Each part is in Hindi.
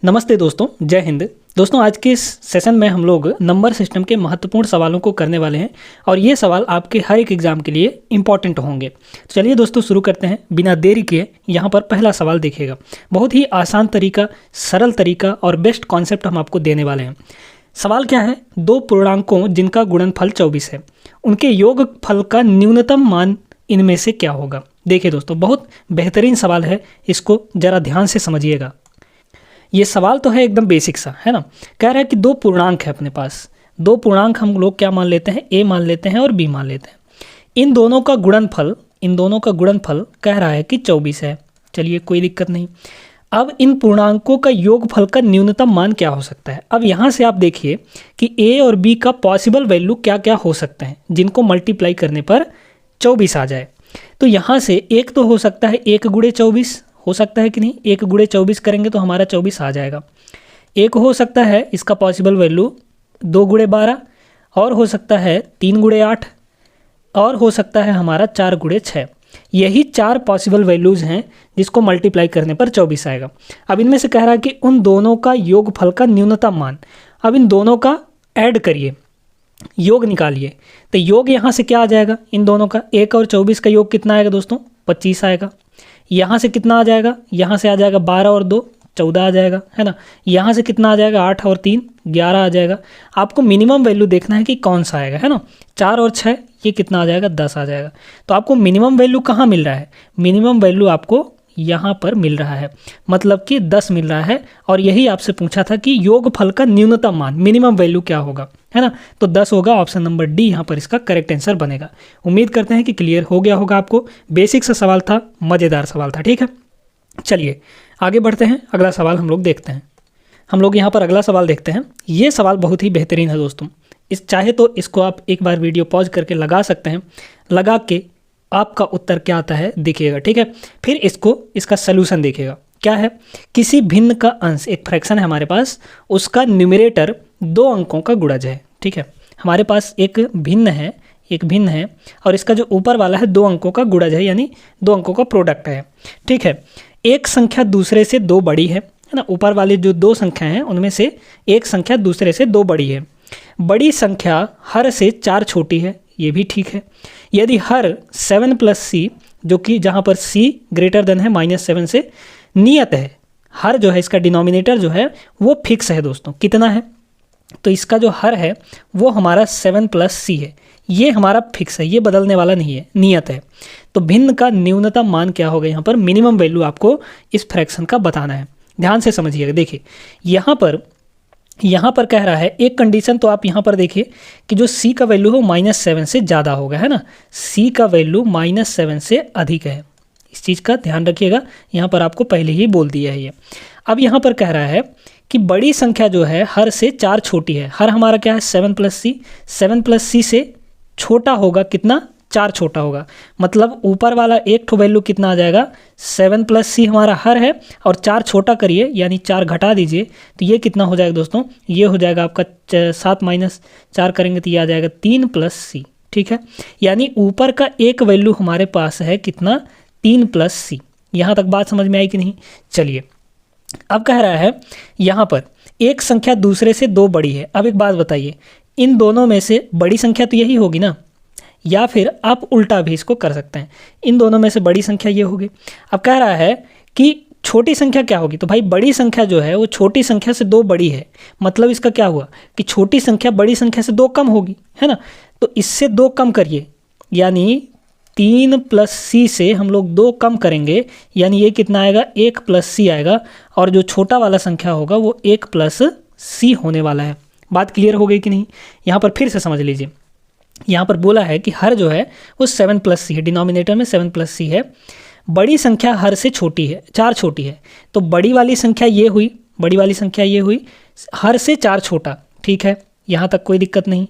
नमस्ते दोस्तों, जय हिंद। दोस्तों, आज के इस सेशन में हम लोग नंबर सिस्टम के महत्वपूर्ण सवालों को करने वाले हैं और ये सवाल आपके हर एक एग्जाम के लिए इंपॉर्टेंट होंगे। तो चलिए दोस्तों शुरू करते हैं बिना देरी किए। यहाँ पर पहला सवाल देखिएगा। बहुत ही आसान तरीका, सरल तरीका और बेस्ट कॉन्सेप्ट हम आपको देने वाले हैं। सवाल क्या है? दो पूर्णांकों जिनका गुणनफल 24 है, उनके योगफल का न्यूनतम मान इनमें से क्या होगा? देखिए दोस्तों, बहुत बेहतरीन सवाल है, इसको ज़रा ध्यान से समझिएगा। ये सवाल तो है एकदम बेसिक सा, है ना। कह रहा है कि दो पूर्णांक है अपने पास। दो पूर्णांक हम लोग क्या मान लेते हैं? ए मान लेते हैं और बी मान लेते हैं। इन दोनों का गुणनफल कह रहा है कि 24 है। चलिए, कोई दिक्कत नहीं। अब इन पूर्णांकों का योगफल का न्यूनतम मान क्या हो सकता है? अब यहाँ से आप देखिए कि ए और बी का पॉसिबल वैल्यू क्या क्या हो सकते हैं जिनको मल्टीप्लाई करने पर 24 आ जाए। तो यहाँ से एक तो हो सकता है 1 गुणे 24 हो सकता है कि नहीं? 1 गुणे 24 करेंगे तो हमारा 24 आ जाएगा। एक हो सकता है इसका पॉसिबल वैल्यू 2 गुणे 12, और हो सकता है 3 गुणे 8, और हो सकता है हमारा 4 गुणे 6। यही 4 पॉसिबल वैल्यूज़ हैं जिसको मल्टीप्लाई करने पर 24 आएगा। अब इनमें से कह रहा है कि उन दोनों का योगफल का न्यूनतम मान। अब इन दोनों का ऐड करिए, योग निकालिए। तो योग यहाँ से क्या आ जाएगा? इन दोनों का 1 और 24 का योग कितना आएगा दोस्तों? 25 आएगा। यहाँ से कितना आ जाएगा? यहाँ से आ जाएगा 12 और 2 14 आ जाएगा, है ना। यहाँ से कितना आ जाएगा? 8 और 3 11 आ जाएगा। आपको मिनिमम वैल्यू देखना है कि कौन सा आएगा, है ना। 4 और 6 ये कितना आ जाएगा? 10 आ जाएगा। तो आपको मिनिमम वैल्यू कहाँ मिल रहा है? मिनिमम वैल्यू आपको यहाँ पर मिल रहा है, मतलब कि 10 मिल रहा है। और यही आपसे पूछा था कि योगफल का न्यूनतम मान, मिनिमम वैल्यू क्या होगा, है ना। तो 10 होगा। ऑप्शन नंबर डी यहाँ पर इसका करेक्ट आंसर बनेगा। उम्मीद करते हैं कि क्लियर हो गया होगा आपको। बेसिक सा सवाल था, मज़ेदार सवाल था, ठीक है। चलिए आगे बढ़ते हैं, अगला सवाल हम लोग देखते हैं। हम लोग यहाँ पर अगला सवाल देखते हैं। ये सवाल बहुत ही बेहतरीन है दोस्तों। चाहे तो इसको आप एक बार वीडियो पॉज करके लगा सकते हैं। लगा के आपका उत्तर क्या आता है देखिएगा, ठीक है। फिर इसका सलूशन देखिएगा। क्या है? किसी भिन्न का अंश, एक फ्रैक्शन है हमारे पास, उसका न्यूमरेटर 2 अंकों का गुणज है, ठीक है। हमारे पास एक भिन्न है और इसका जो ऊपर वाला है 2 अंकों का गुणज है, यानी 2 अंकों का प्रोडक्ट है, ठीक है। एक संख्या दूसरे से 2 बड़ी है ना। ऊपर वाली जो 2 संख्या हैं उनमें से एक संख्या दूसरे से 2 बड़ी है। बड़ी संख्या हर से 4 छोटी है, ये भी ठीक है। यदि हर 7 + c, जो कि जहाँ पर c ग्रेटर देन है -7 से, नियत है। हर जो है इसका डिनोमिनेटर जो है वो फिक्स है दोस्तों। कितना है? तो इसका जो हर है वो हमारा 7 + c है। ये हमारा फिक्स है, ये बदलने वाला नहीं है, नियत है। तो भिन्न का न्यूनतम मान क्या होगा? यहाँ पर मिनिमम वैल्यू आपको इस फ्रैक्शन का बताना है। ध्यान से समझिएगा। देखिए यहाँ पर कह रहा है एक कंडीशन, तो आप यहाँ पर देखिए कि जो c का वैल्यू हो -7 से ज़्यादा होगा, है ना। c का वैल्यू -7 से अधिक है। इस चीज़ का ध्यान रखिएगा, यहाँ पर आपको पहले ही बोल दिया है ये। अब यहाँ पर कह रहा है कि बड़ी संख्या जो है हर से 4 छोटी है। हर हमारा क्या है? 7 + c। 7 + c से छोटा होगा कितना? 4 छोटा होगा। मतलब ऊपर वाला एक ठो वैल्यू कितना आ जाएगा? 7 + c हमारा हर है, और 4 छोटा करिए यानी 4 घटा दीजिए, तो ये कितना हो जाएगा दोस्तों? ये हो जाएगा आपका 7 - 4 करेंगे तो ये आ जाएगा 3 + c, ठीक है। यानी ऊपर का एक वैल्यू हमारे पास है कितना? 3 + c। यहाँ तक बात समझ में आई कि नहीं? चलिए, अब कह रहा है यहाँ पर एक संख्या दूसरे से 2 बड़ी है। अब एक बात बताइए, इन दोनों में से बड़ी संख्या तो यही होगी ना, या फिर आप उल्टा भी इसको कर सकते हैं। इन दोनों में से बड़ी संख्या ये होगी। अब कह रहा है कि छोटी संख्या क्या होगी? तो भाई बड़ी संख्या जो है वो छोटी संख्या से 2 बड़ी है। मतलब इसका क्या हुआ कि छोटी संख्या बड़ी संख्या से 2 कम होगी, है ना। तो इससे 2 कम करिए, यानी 3 + c से हम लोग 2 कम करेंगे, यानी ये कितना आएगा? 1 + c आएगा। और जो छोटा वाला संख्या होगा वो 1 + c होने वाला है। बात क्लियर हो गई कि नहीं? यहाँ पर फिर से समझ लीजिए। यहाँ पर बोला है कि हर जो है वो 7 + c है, डिनोमिनेटर में 7 + c है। बड़ी संख्या हर से छोटी है, 4 छोटी है। तो बड़ी वाली संख्या ये हुई, हर से 4 छोटा, ठीक है। यहाँ तक कोई दिक्कत नहीं।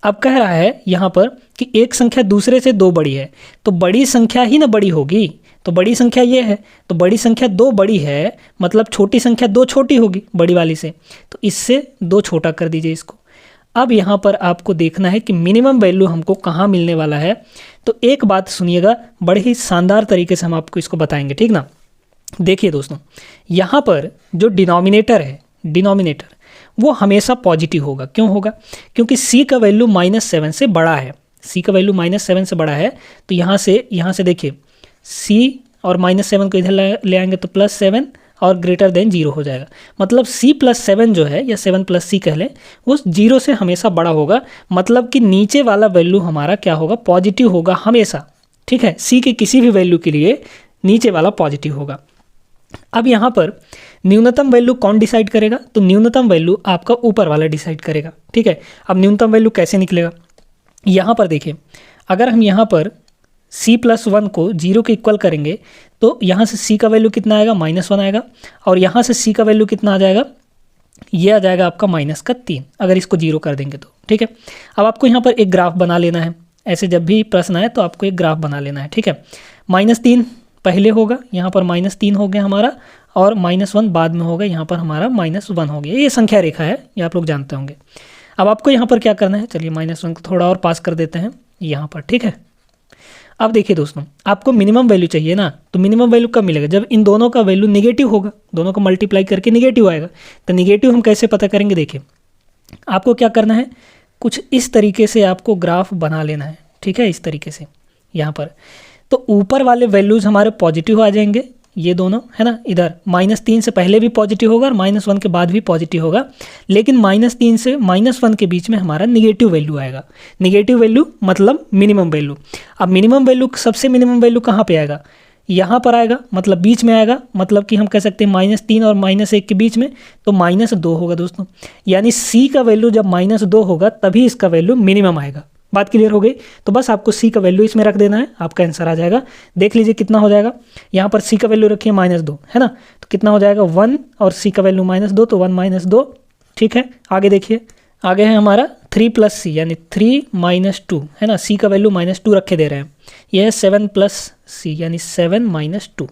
अब कह रहा है यहाँ पर कि एक संख्या दूसरे से 2 बड़ी है। तो बड़ी संख्या ही ना बड़ी होगी, तो बड़ी संख्या ये है, तो बड़ी संख्या 2 बड़ी है, मतलब छोटी संख्या 2 छोटी होगी बड़ी वाली से। तो इससे 2 छोटा कर दीजिए इसको। अब यहाँ पर आपको देखना है कि मिनिमम वैल्यू हमको कहाँ मिलने वाला है। तो एक बात सुनिएगा, बड़े ही शानदार तरीके से हम आपको इसको बताएंगे, ठीक ना। देखिए दोस्तों, यहाँ पर जो डिनोमिनेटर है, डिनोमिनेटर वो हमेशा पॉजिटिव होगा। क्यों होगा? क्योंकि c का वैल्यू -7 से बड़ा है। c का वैल्यू -7 से बड़ा है, तो यहाँ से देखिए c और -7 को इधर ले आएंगे तो +7 और ग्रेटर देन 0 हो जाएगा। मतलब c + 7 जो है, या 7 + c कह लें, वो 0 से हमेशा बड़ा होगा। मतलब कि नीचे वाला वैल्यू हमारा क्या होगा? पॉजिटिव होगा हमेशा। ठीक है, c के किसी भी वैल्यू के लिए नीचे वाला पॉजिटिव होगा। अब यहाँ पर न्यूनतम वैल्यू कौन डिसाइड करेगा? तो न्यूनतम वैल्यू आपका ऊपर वाला डिसाइड करेगा। ठीक है, अब न्यूनतम वैल्यू कैसे निकलेगा? यहाँ पर देखिए, अगर हम यहाँ पर c + 1 को 0 के इक्वल करेंगे तो यहाँ से c का वैल्यू कितना आएगा? -1 आएगा। और यहाँ से c का वैल्यू कितना आ जाएगा? ये आ जाएगा आपका -3, अगर इसको 0 कर देंगे तो। ठीक है, अब आपको यहाँ पर एक ग्राफ बना लेना है। ऐसे जब भी प्रश्न आए तो आपको एक ग्राफ बना लेना है। ठीक है, -3 पहले होगा, यहाँ पर -3 हो गया हमारा, और -1 बाद में होगा, यहाँ पर हमारा -1 हो गया। ये संख्या रेखा है, ये आप लोग जानते होंगे। अब आपको यहाँ पर क्या करना है? चलिए -1 को थोड़ा और पास कर देते हैं यहाँ पर। ठीक है, अब देखिए दोस्तों, आपको मिनिमम वैल्यू चाहिए ना, तो मिनिमम वैल्यू कब मिलेगा? जब इन दोनों का वैल्यू निगेटिव होगा, दोनों को मल्टीप्लाई करके निगेटिव आएगा। तो निगेटिव हम कैसे पता करेंगे? देखिए, आपको क्या करना है, कुछ इस तरीके से आपको ग्राफ बना लेना है। ठीक है, इस तरीके से यहाँ पर, तो ऊपर वाले वैल्यूज़ हमारे पॉजिटिव आ जाएंगे, ये दोनों है ना। इधर -3 से पहले भी पॉजिटिव होगा और -1 के बाद भी पॉजिटिव होगा, लेकिन -3 से -1 के बीच में हमारा निगेटिव वैल्यू आएगा। निगेटिव वैल्यू मतलब मिनिमम वैल्यू। अब मिनिमम वैल्यू, सबसे मिनिमम वैल्यू कहाँ पे आएगा? यहाँ पर आएगा, मतलब बीच में आएगा। मतलब कि हम कह सकते हैं -3 और -1 के बीच में, तो -2 होगा दोस्तों। यानी c का वैल्यू जब -2 होगा तभी इसका वैल्यू मिनिमम आएगा। बात क्लियर हो गई? तो बस आपको c का वैल्यू इसमें रख देना है, आपका आंसर आ जाएगा। देख लीजिए कितना हो जाएगा। यहाँ पर c का वैल्यू रखिए -2, है ना, तो कितना हो जाएगा? 1, और c का वैल्यू -2, तो 1 - 2। ठीक है, आगे देखिए, आगे है हमारा 3 + c, यानी 3 - 2, है ना। c का वैल्यू -2 रखे दे रहे हैं। यह है 7 + c, यानी 7 - 2।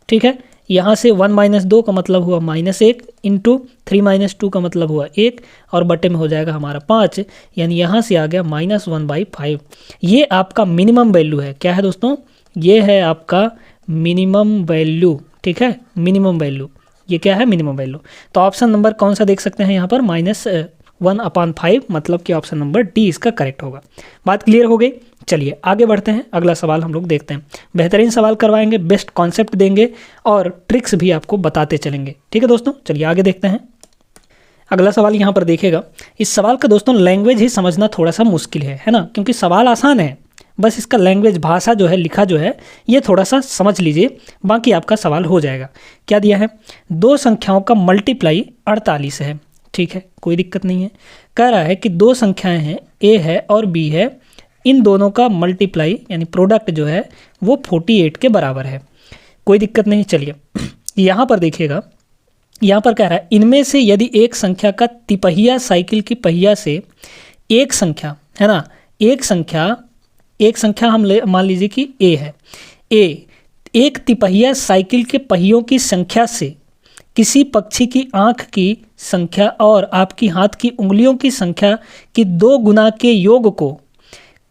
ठीक है, यहाँ से 1 - 2 का मतलब हुआ -1 इंटू 3 - 2 का मतलब हुआ 1, और बटे में हो जाएगा हमारा 5, यानी यहाँ से आ गया -1/5। ये आपका मिनिमम वैल्यू है। क्या है दोस्तों? ये है आपका मिनिमम वैल्यू। ठीक है, मिनिमम वैल्यू, ये क्या है? Minimum value. तो ऑप्शन नंबर कौन सा देख सकते हैं यहाँ पर? -1/5, मतलब कि ऑप्शन नंबर डी इसका करेक्ट होगा। बात क्लियर हो गई? चलिए आगे बढ़ते हैं, अगला सवाल हम लोग देखते हैं। बेहतरीन सवाल करवाएंगे, बेस्ट कॉन्सेप्ट देंगे और ट्रिक्स भी आपको बताते चलेंगे। ठीक है दोस्तों, चलिए आगे देखते हैं। अगला सवाल यहाँ पर देखिएगा। इस सवाल का दोस्तों लैंग्वेज ही समझना थोड़ा सा मुश्किल है ना, क्योंकि सवाल आसान है, बस इसका लैंग्वेज, भाषा जो है, लिखा जो है, ये थोड़ा सा समझ लीजिए, बाकी आपका सवाल हो जाएगा। क्या दिया है? 2 संख्याओं का मल्टीप्लाई 48 है। ठीक है, कोई दिक्कत नहीं है। कह रहा है कि 2 संख्याएं हैं, a है और b है, इन दोनों का मल्टीप्लाई यानी प्रोडक्ट जो है वो 48 के बराबर है। कोई दिक्कत नहीं। चलिए यहाँ पर देखिएगा, यहाँ पर कह रहा है इनमें से यदि एक संख्या का तिपहिया साइकिल की पहिया से एक संख्या, है ना, एक संख्या हम मान लीजिए कि a है, a एक तिपहिया साइकिल के पहियों की संख्या से किसी पक्षी की आँख की संख्या और आपकी हाथ की उंगलियों की संख्या की 2 गुना के योग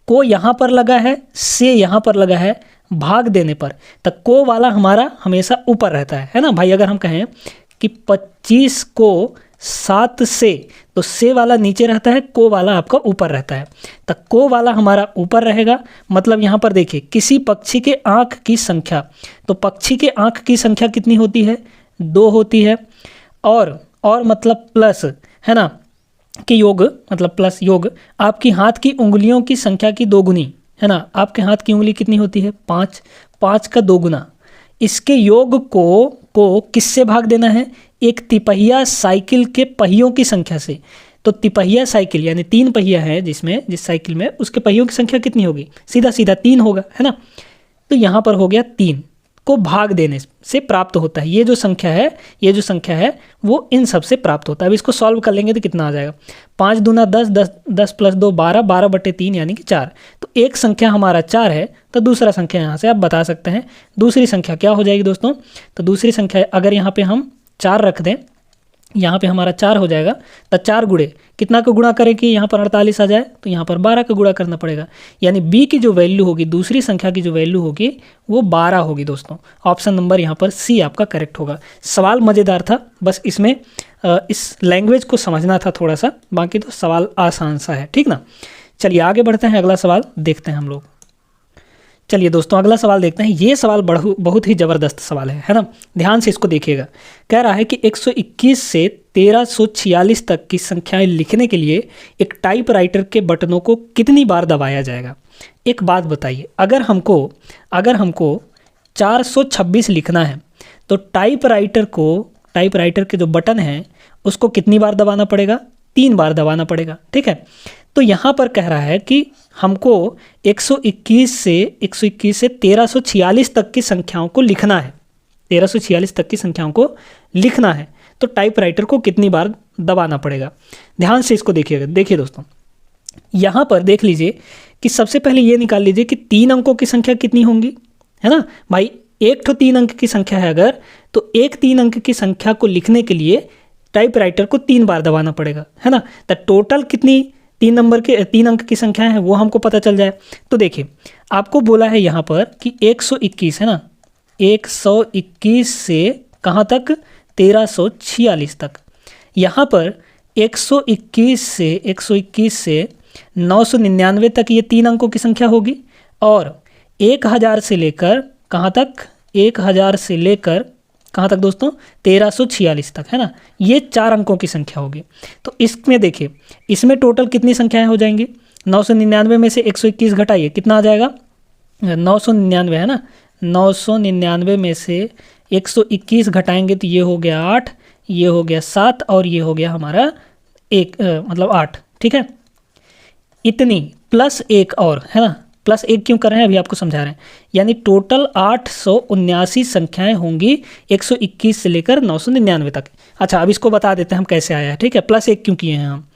को यहाँ पर लगा है, से यहाँ पर लगा है, भाग देने पर तक को वाला हमारा हमेशा ऊपर रहता है ना भाई। अगर हम कहें कि 25 को 7 से, तो से वाला नीचे रहता है, को वाला आपका ऊपर रहता है, तो को वाला हमारा ऊपर रहेगा। मतलब यहाँ पर देखिए, किसी पक्षी के आँख की संख्या, तो पक्षी के आँख की संख्या कितनी होती है? 2 होती है। और मतलब प्लस, है ना, कि योग, मतलब प्लस योग आपकी हाथ की उंगलियों की संख्या की 2 गुनी, है ना। आपके हाथ की उंगली कितनी होती है? 5 का 2 गुना। इसके योग को किससे भाग देना है? एक तिपहिया साइकिल के पहियों की संख्या से। तो तिपहिया साइकिल यानी 3 पहिया है जिस साइकिल में, उसके पहियों की संख्या कितनी होगी? सीधा 3 होगा, है ना। तो यहाँ पर हो गया 3 को भाग देने से प्राप्त होता है। ये जो संख्या है वो इन सब से प्राप्त होता है। अब इसको सॉल्व कर लेंगे तो कितना आ जाएगा? 5 दूना 10, 10 + 2 12, 12/3 यानी कि 4। तो एक संख्या हमारा 4 है, तो दूसरा संख्या यहाँ से आप बता सकते हैं। दूसरी संख्या क्या हो जाएगी दोस्तों? तो दूसरी संख्या अगर यहाँ पे हम 4 रख दें यहाँ पे हमारा 4 हो जाएगा, तो 4 गुणे कितना का गुणा करें कि यहाँ पर 48 आ जाए, तो यहाँ पर 12 का गुणा करना पड़ेगा। यानी बी की जो वैल्यू होगी, दूसरी संख्या की जो वैल्यू होगी वो 12 होगी दोस्तों। ऑप्शन नंबर यहाँ पर सी आपका करेक्ट होगा। सवाल मज़ेदार था, बस इसमें इस लैंग्वेज को समझना था थोड़ा सा, बाकी तो सवाल आसान सा है, ठीक ना। चलिए आगे बढ़ते हैं, अगला सवाल देखते हैं हम लोग। चलिए दोस्तों अगला सवाल देखते हैं। ये सवाल बहुत ही ज़बरदस्त सवाल है ना। ध्यान से इसको देखिएगा। कह रहा है कि 121 से 1346 तक की संख्याएं लिखने के लिए एक टाइपराइटर के बटनों को कितनी बार दबाया जाएगा। एक बात बताइए, अगर हमको 426 लिखना है तो टाइपराइटर के जो बटन है उसको कितनी बार दबाना पड़ेगा? 3 बार दबाना पड़ेगा, ठीक है। तो यहाँ पर कह रहा है कि हमको 121 से 1346 तक की संख्याओं को लिखना है। 1346 तक की संख्याओं को लिखना है तो टाइपराइटर को कितनी बार दबाना पड़ेगा? ध्यान से इसको देखिएगा। देखिए दोस्तों, यहाँ पर देख लीजिए कि सबसे पहले ये निकाल लीजिए कि 3 अंकों की संख्या कितनी होंगी, है ना भाई। एक तो 3 अंक की संख्या है अगर, तो एक 3 अंक की संख्या को लिखने के लिए टाइपराइटर को 3 बार दबाना पड़ेगा, है ना। तो टोटल कितनी 3 अंक की संख्या है वो हमको पता चल जाए। तो देखिए आपको बोला है यहाँ पर कि 121 है ना, 121 से कहाँ तक? 1346 तक। यहाँ पर 121 से 999 तक ये 3 अंकों की संख्या होगी, और 1000 से लेकर कहाँ तक? 1000 से लेकर कहाँ तक दोस्तों? 1346 तक, है ना। ये 4 अंकों की संख्या होगी। तो इसमें देखिए, इसमें टोटल कितनी संख्याएं हो जाएंगी? 999 में से 121 घटाइए, कितना आ जाएगा? 999 है ना। 999 में से 121 घटाएंगे तो ये हो गया 8, ये हो गया 7 और ये हो गया हमारा 8, ठीक है। इतनी प्लस 1 और, है ना। प्लस 1 क्यों कर रहे हैं अभी आपको समझा रहे हैं। यानी टोटल 879 संख्याएं होंगी 121 से लेकर 999 तक। अच्छा, अब इसको बता देते हैं हम कैसे आया है, ठीक है। प्लस 1 क्यों किए हैं हम?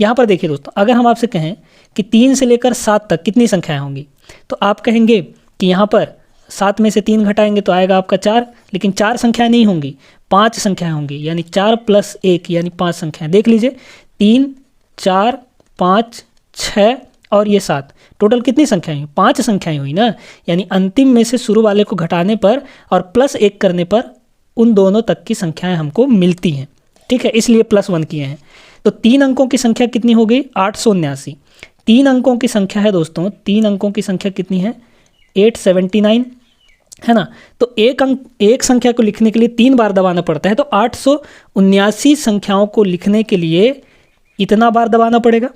यहाँ पर देखिए दोस्तों, अगर हम आपसे कहें कि 3 से लेकर 7 तक कितनी संख्याएं होंगी, तो आप कहेंगे कि यहाँ पर 7 में से 3 घटाएंगे तो आएगा आपका 4, लेकिन 4 संख्याएँ नहीं होंगी, 5 संख्याएँ होंगी। यानी 4 + 1 यानी 5 संख्याएँ। देख लीजिए, 3, 4, 5, 6 और ये 7, टोटल कितनी संख्याएं हुई? 5 संख्याएं हुई ना। यानी अंतिम में से शुरू वाले को घटाने पर और प्लस 1 करने पर उन दोनों तक की संख्याएं हमको मिलती हैं, ठीक है। इसलिए +1 किए हैं। तो 3 अंकों की संख्या कितनी हो गई? 879। 3 अंकों की संख्या है दोस्तों, 3 अंकों की संख्या कितनी है? 879, है ना। तो एक संख्या को लिखने के लिए 3 बार दबाना पड़ता है, तो 879 संख्याओं को लिखने के लिए इतना बार दबाना पड़ेगा।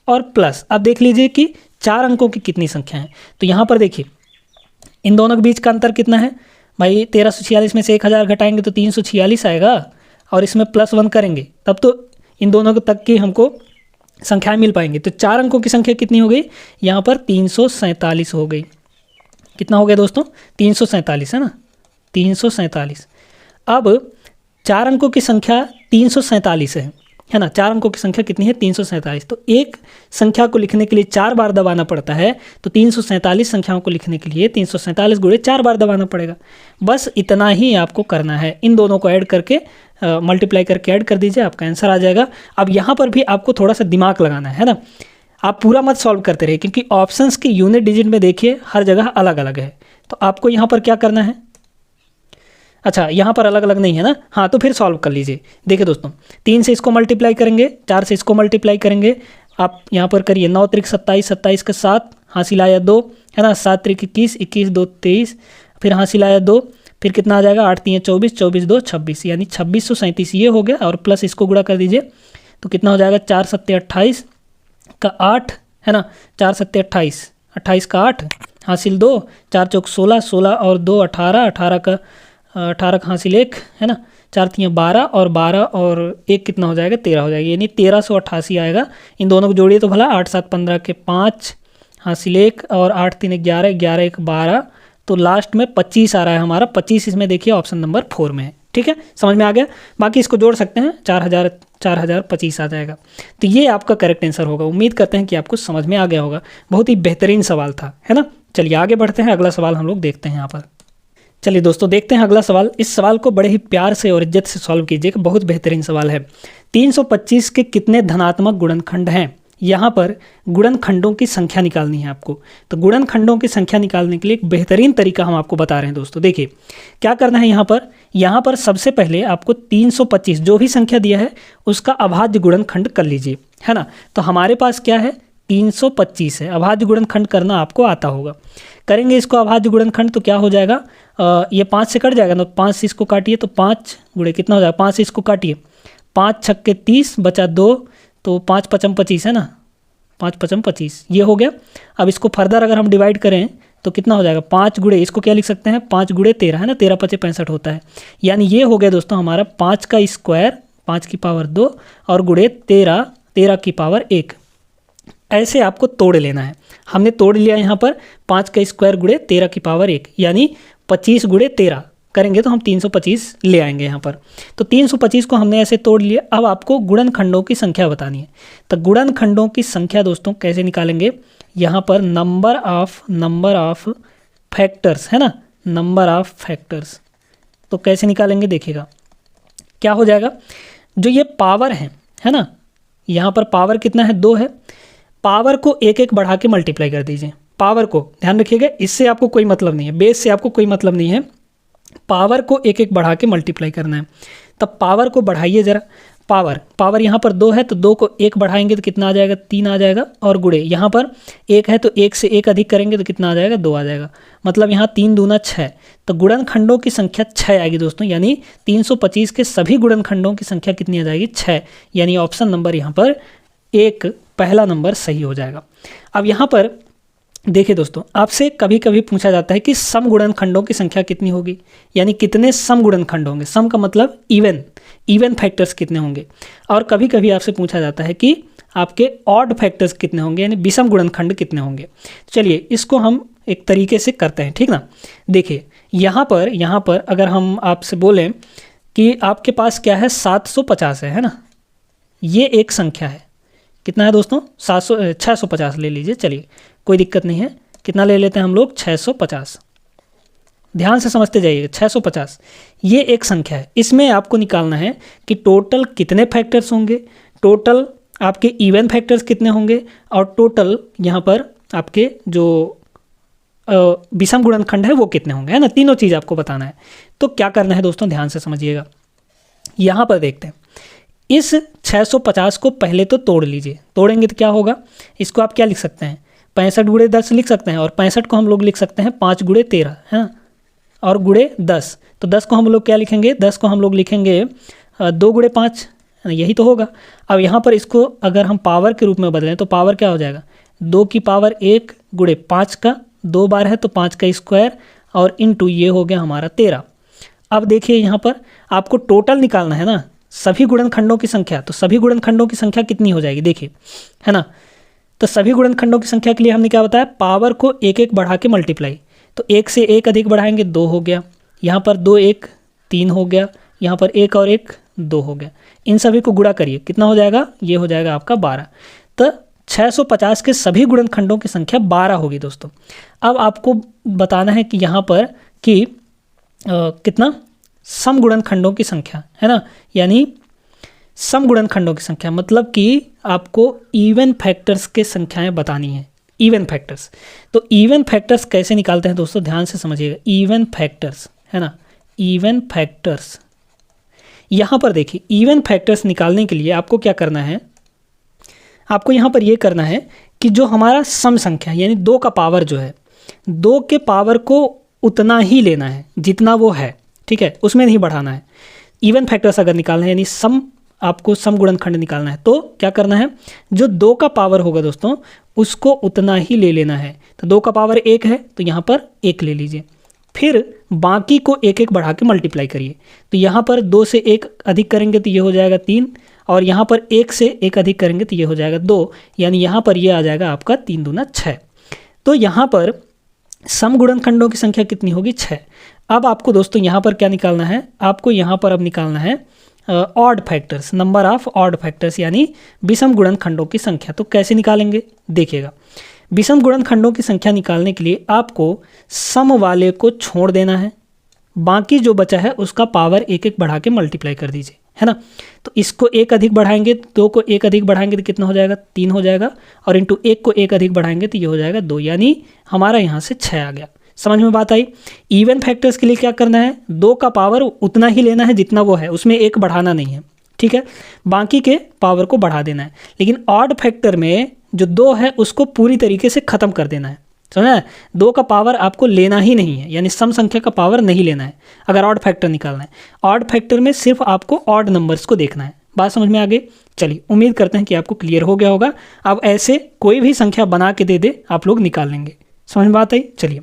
और प्लस अब देख लीजिए कि 4 अंकों की कितनी संख्या है। तो यहाँ पर देखिए इन दोनों के बीच का अंतर कितना है भाई? 1346 में से 1000 घटाएंगे तो 346 आएगा, और इसमें +1 करेंगे तब तो इन दोनों तक की हमको संख्याएं मिल पाएंगी। तो 4 अंकों की संख्या कितनी हो गई? यहाँ पर 347 हो गई। कितना हो गया दोस्तों? 347, है ना। 347। अब 4 अंकों की संख्या 347 है ना। 4 अंकों की संख्या कितनी है? 347। तो एक संख्या को लिखने के लिए 4 बार दबाना पड़ता है, तो 347 संख्याओं को लिखने के लिए 347 गुणे 4 बार दबाना पड़ेगा। बस इतना ही आपको करना है। इन दोनों को ऐड करके मल्टीप्लाई करके ऐड कर दीजिए, आपका आंसर आ जाएगा। अब यहाँ पर भी आपको थोड़ा सा दिमाग लगाना है ना। आप पूरा मत सॉल्व करते रहिए, क्योंकि ऑप्शंस की यूनिट डिजिट में देखिए हर जगह अलग अलग है। तो आपको यहाँ पर क्या करना है? अच्छा, यहाँ पर अलग अलग नहीं है ना। हाँ, तो फिर सॉल्व कर लीजिए। देखिए दोस्तों, 3 से इसको मल्टीप्लाई करेंगे, 4 से इसको मल्टीप्लाई करेंगे। आप यहाँ पर करिए 9 त्रिक 27, 27 का 7, हासिल आया 2, है ना। 7 त्रिक 21, 21 2 23, फिर हासिल आया 2, फिर कितना आ जाएगा? 8 3 24, 24 2 26, यानी 2637 ये हो गया। और प्लस इसको गुणा कर दीजिए तो कितना हो जाएगा? 4 7 28 का 8, है ना। 4 7 28, 28 का 8, हासिल 2, 4 चौक 16, 16 और 2 18, 18 का 18 का हासिल 1, है ना। 4 3 12 और 12 और 1 कितना हो जाएगा? 13 हो जाएगा, यानी 1388 आएगा। इन दोनों को जोड़िए तो भला 8 7 15 के 5, हासिल 1 और 8 3 11, 11 1 12, तो लास्ट में 25 आ रहा है हमारा। 25 इसमें देखिए ऑप्शन नंबर 4 में है, ठीक है। समझ में आ गया? बाकी इसको जोड़ सकते हैं, 4025 आ जाएगा। तो ये आपका करेक्ट आंसर होगा। उम्मीद करते हैं कि आपको समझ में आ गया होगा। बहुत ही बेहतरीन सवाल था, है ना। चलिए आगे बढ़ते हैं, अगला सवाल हम लोग देखते हैं यहाँ पर। चलिए दोस्तों देखते हैं अगला सवाल। इस सवाल को बड़े ही प्यार से और इज्जत से सॉल्व कीजिएगा, बहुत बेहतरीन सवाल है। 325 के कितने धनात्मक गुणनखंड हैं? यहाँ पर गुणनखंडों की संख्या निकालनी है आपको। तो गुणनखंडों की संख्या निकालने के लिए एक बेहतरीन तरीका हम आपको बता रहे हैं दोस्तों। देखिए क्या करना है यहाँ पर सबसे पहले आपको 325 जो भी संख्या दिया है उसका अभाज्य गुणनखंड कर लीजिए, है ना। तो हमारे पास क्या है 325 है, अभाज्य गुणनखंड करना आपको आता होगा। करेंगे इसको अभाज्य गुणनखंड तो क्या हो जाएगा, ये 5 से कट जाएगा, तो 5 से इसको काटिए तो 5 गुणे कितना हो जाएगा, 5 से इसको काटिए, 5 छक्के 30 बचा 2, तो 5 पचम 25 है ना, 5 पचम 25 ये हो गया। अब इसको फर्दर अगर हम डिवाइड करें तो कितना हो जाएगा, 5 गुणे इसको क्या लिख सकते हैं 5 गुणे 13 है ना, 13 पचे 65 होता है। यानी ये हो गया दोस्तों हमारा 5 का स्क्वायर 5 की पावर 2 और गुणे 13 13 की पावर 1। ऐसे आपको तोड़ लेना है। हमने तोड़ लिया यहाँ पर 5 का स्क्वायर गुणे 13 की पावर 1 यानी 25 गुणे 13 करेंगे तो हम 325 ले आएंगे यहाँ पर। तो 325 को हमने ऐसे तोड़ लिया। अब आपको गुणनखंडों की संख्या बतानी है। तो गुणनखंडों की संख्या दोस्तों कैसे निकालेंगे, यहाँ पर नंबर ऑफ फैक्टर्स है ना, नंबर ऑफ फैक्टर्स। तो कैसे निकालेंगे देखिएगा क्या हो जाएगा, जो ये पावर है ना, यहाँ पर पावर कितना है 2 है, पावर को एक एक बढ़ा के मल्टीप्लाई कर दीजिए। पावर को ध्यान रखिएगा, इससे आपको कोई मतलब नहीं है, बेस से आपको कोई मतलब नहीं है, पावर को एक एक बढ़ा के मल्टीप्लाई करना है। तब पावर को बढ़ाइए ज़रा, पावर यहाँ पर 2 है तो 2 को 1 बढ़ाएंगे तो कितना आ जाएगा 3 आ जाएगा, और गुणे यहाँ पर 1 है तो 1 से 1 अधिक करेंगे तो कितना आ जाएगा 2 आ जाएगा, मतलब यहाँ 3 दूना 6। तो गुणनखंडों की संख्या 6 आएगी दोस्तों, यानी 325 के सभी गुणनखंडों की संख्या कितनी आ जाएगी 6, यानी ऑप्शन नंबर यहाँ पर 1 पहला नंबर सही हो जाएगा। अब यहाँ पर देखिए दोस्तों, आपसे कभी कभी पूछा जाता है कि सम गुणनखंडों की संख्या कितनी होगी, यानी कितने सम गुणनखंड होंगे। सम का मतलब इवन फैक्टर्स कितने होंगे। और कभी कभी आपसे पूछा जाता है कि आपके ऑड फैक्टर्स कितने होंगे, यानी विषम गुणनखंड कितने होंगे। चलिए इसको हम एक तरीके से करते हैं, ठीक ना। देखिए यहाँ पर अगर हम आपसे बोलें कि आपके पास क्या है 750 है ना, ये एक संख्या है। कितना है दोस्तों 650 ले लीजिए, चलिए कोई दिक्कत नहीं है। कितना ले लेते हैं हम लोग 650, ध्यान से समझते जाइएगा। 650 ये एक संख्या है, इसमें आपको निकालना है कि टोटल कितने फैक्टर्स होंगे, टोटल आपके इवन फैक्टर्स कितने होंगे, और टोटल यहाँ पर आपके जो विषम गुणनखंड है वो कितने होंगे, है ना। तीनों चीज़ आपको बताना है। तो क्या करना है दोस्तों ध्यान से समझिएगा। यहाँ पर देखते हैं, इस 650 को पहले तो तोड़ लीजिए। तोड़ेंगे तो क्या होगा, इसको आप क्या लिख सकते हैं 65 गुणे 10 लिख सकते हैं, और 65 को हम लोग लिख सकते हैं 5 गुणे 13 है ना, और गुणे 10। तो 10 को हम लोग क्या लिखेंगे, 10 को हम लोग लिखेंगे 2 गुणे 5, यही तो होगा। अब यहाँ पर इसको अगर हम पावर के रूप में बदलें तो पावर क्या हो जाएगा 2 की पावर 1 गुणे 5 का 2 बार है तो 5 का स्क्वायर, और इनटू ये हो गया हमारा 13। अब देखिए यहाँ पर आपको टोटल निकालना है ना सभी गुणनखंडों की संख्या। तो सभी गुणनखंडों की संख्या कितनी हो जाएगी देखिए, है ना। तो सभी गुणनखंडों की संख्या के लिए हमने क्या बताया, पावर को एक एक बढ़ा के मल्टीप्लाई। तो 1 से 1 अधिक बढ़ाएंगे 2 हो गया, यहाँ पर 2 1 3 हो गया, यहाँ पर 1 और 1 2 हो गया। इन सभी को गुणा करिए, कितना हो जाएगा, ये हो जाएगा आपका 12। तो 650 के सभी गुणनखंडों की संख्या 12 होगी दोस्तों। अब आपको बताना है कि यहाँ पर कि कितना सम गुणनखंडों की संख्या, है ना, यानी सम गुणनखंडों की संख्या मतलब कि आपको इवन फैक्टर्स के संख्याएं बतानी है, इवन फैक्टर्स। तो इवन फैक्टर्स कैसे निकालते हैं दोस्तों ध्यान से समझिएगा। इवन फैक्टर्स है ना, इवन फैक्टर्स यहाँ पर देखिए, इवन फैक्टर्स निकालने के लिए आपको क्या करना है, आपको यहाँ पर ये करना है कि जो हमारा सम संख्या यानी 2 का पावर जो है, 2 के पावर को उतना ही लेना है जितना वो है, ठीक है, उसमें नहीं बढ़ाना है। इवन फैक्टर्स अगर निकालना है यानी सम, आपको सम गुणनखंड निकालना है तो क्या करना है, जो 2 का पावर होगा दोस्तों उसको उतना ही ले लेना है। तो 2 का पावर 1 है तो यहाँ पर 1 ले लीजिए, फिर बाकी को एक एक बढ़ा के मल्टीप्लाई करिए। तो यहाँ पर 2 से 1 अधिक करेंगे तो ये हो जाएगा 3, और यहाँ पर 1 से 1 अधिक करेंगे तो ये हो जाएगा 2, यानी यहाँ पर ये आ जाएगा आपका 3 दूना 6। तो यहाँ पर सम गुणनखंडों की संख्या कितनी होगी 6। अब आपको दोस्तों यहाँ पर क्या निकालना है, आपको यहाँ पर अब निकालना है odd factors, number of odd factors यानी विषम गुणनखंडों की संख्या। तो कैसे निकालेंगे देखिएगा, विषम गुणनखंडों की संख्या निकालने के लिए आपको सम वाले को छोड़ देना है, बाकी जो बचा है उसका पावर एक एक बढ़ा के मल्टीप्लाई कर दीजिए, है ना। तो इसको एक अधिक बढ़ाएंगे, 2 को एक अधिक बढ़ाएंगे तो कितना हो जाएगा, 3 हो जाएगा, और इंटू 1 को एक अधिक बढ़ाएंगे तो ये हो जाएगा 2, यानी हमारा यहाँ से 6 आ गया। समझ में बात आई। इवन फैक्टर्स के लिए क्या करना है, 2 का पावर उतना ही लेना है जितना वो है, उसमें 1 बढ़ाना नहीं है, ठीक है, बाकी के पावर को बढ़ा देना है। लेकिन ऑड फैक्टर में जो 2 है उसको पूरी तरीके से ख़त्म कर देना है, समझा है। 2 का पावर आपको लेना ही नहीं है, यानी सम संख्या का पावर नहीं लेना है अगर ऑड फैक्टर निकालना है। ऑड फैक्टर में सिर्फ आपको ऑड नंबर्स को देखना है। बात समझ में आ गई। चलिए, उम्मीद करते हैं कि आपको क्लियर हो गया होगा। अब ऐसे कोई भी संख्या बना के दे दे, आप लोग निकाल लेंगे। समझ में बात आई। चलिए,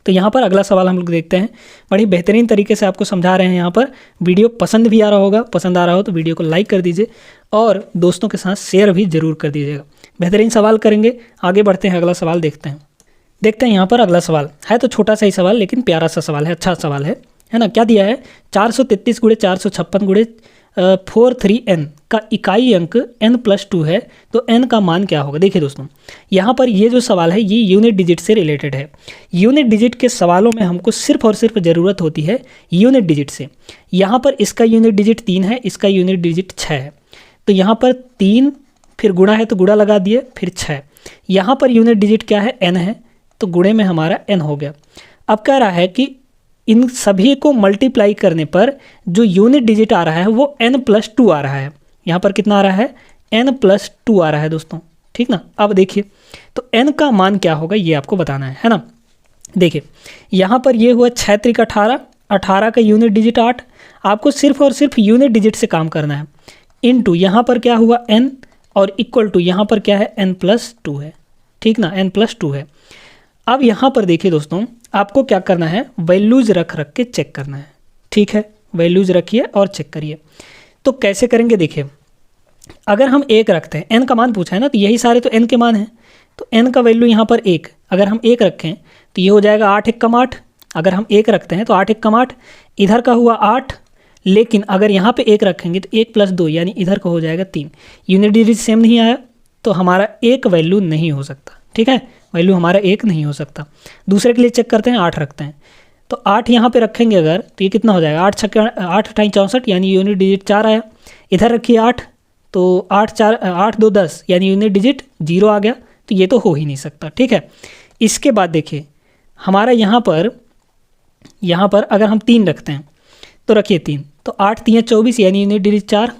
तो यहाँ पर अगला सवाल हम लोग देखते हैं। बड़ी बेहतरीन तरीके से आपको समझा रहे हैं यहाँ पर। वीडियो पसंद भी आ रहा होगा, पसंद आ रहा हो तो वीडियो को लाइक कर दीजिए और दोस्तों के साथ शेयर भी जरूर कर दीजिएगा। बेहतरीन सवाल करेंगे। आगे बढ़ते हैं, अगला सवाल देखते हैं यहाँ पर। अगला सवाल है तो छोटा सा ही सवाल, लेकिन प्यारा सा सवाल है, अच्छा सवाल है ना। क्या दिया है, 433 गुणे 456 गुणे 43n का इकाई अंक n+2 है, तो n का मान क्या होगा। देखिए दोस्तों, यहाँ पर ये जो सवाल है ये यूनिट डिजिट से रिलेटेड है। यूनिट डिजिट के सवालों में हमको सिर्फ और सिर्फ ज़रूरत होती है यूनिट डिजिट से। यहाँ पर इसका यूनिट डिजिट 3 है, इसका यूनिट डिजिट 6 है, तो यहाँ पर 3 फिर गुणा है तो गुणा लगा दिए, फिर 6। यहाँ पर यूनिट डिजिट क्या है, n है, तो गुणे में हमारा n हो गया। अब कह रहा है कि इन सभी को मल्टीप्लाई करने पर जो यूनिट डिजिट आ रहा है वो n+2 आ रहा है। यहाँ पर कितना आ रहा है, n+2 आ रहा है दोस्तों, ठीक ना। अब देखिए, तो n का मान क्या होगा ये आपको बताना है ना। देखिए, यहाँ पर ये हुआ 6 त्रिक 18, 18 का यूनिट डिजिट 8। आपको सिर्फ और सिर्फ यूनिट डिजिट से काम करना है। इनटू यहाँ पर क्या हुआ n, और इक्वल टू यहाँ पर क्या है, n+2 है, ठीक ना, n+2 है। अब यहाँ पर देखिए दोस्तों, आपको क्या करना है, वैल्यूज़ रख के चेक करना है, ठीक है। वैल्यूज़ रखिए और चेक करिए। तो कैसे करेंगे, देखिए, अगर हम 1 रखते हैं, n का मान पूछा है ना, तो यही सारे तो n के मान हैं, तो n का वैल्यू यहाँ पर 1, अगर हम 1 रखें तो ये हो जाएगा 8 × 8। अगर हम 1 रखते हैं तो 8 × 8, इधर का हुआ 8, लेकिन अगर यहाँ पे 1 रखेंगे तो 1 + 2 यानी इधर का हो जाएगा 3। यूनिट डिजिट सेम नहीं आया तो हमारा एक वैल्यू नहीं हो सकता, ठीक है, वैल्यू हमारा 1 नहीं हो सकता। दूसरे के लिए चेक करते हैं, 8 रखते हैं, तो 8 यहाँ पे रखेंगे अगर, तो ये कितना हो जाएगा, 8 × 8 = 64 यानी यूनिट डिजिट 4 आया। इधर रखिए 8, तो 8 2 10 यानी यूनिट डिजिट 0 आ गया, तो ये तो हो ही नहीं सकता, ठीक है। इसके बाद देखिए, हमारा यहाँ पर अगर हम 3 रखते हैं तो रखिए 3, तो 8 × 3 = 24 यानी यूनिट डिजिट 4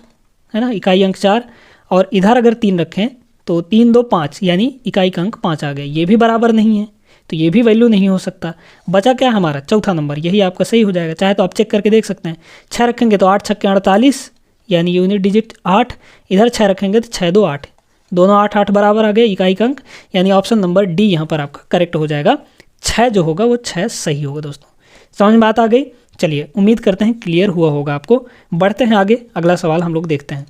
है ना, इकाई अंक 4। और इधर अगर 3 रखें तो 3 2 5 यानी इकाई का अंक 5 आ गया, ये भी बराबर नहीं है, तो ये भी वैल्यू नहीं हो सकता। बचा क्या हमारा, चौथा नंबर, यही आपका सही हो जाएगा। चाहे तो आप चेक करके देख सकते हैं। 6 रखेंगे तो 8 × 6 = 48 यानी यूनिट डिजिट 8। इधर 6 रखेंगे तो 6 2 8, दोनों 8 8 बराबर आ गए, इकाई का अंक, यानी ऑप्शन नंबर डी यहाँ पर आपका करेक्ट हो जाएगा। 6 जो होगा वो 6 सही होगा दोस्तों। समझ में बात आ गई। चलिए, उम्मीद करते हैं क्लियर हुआ होगा आपको। बढ़ते हैं आगे, अगला सवाल हम लोग देखते हैं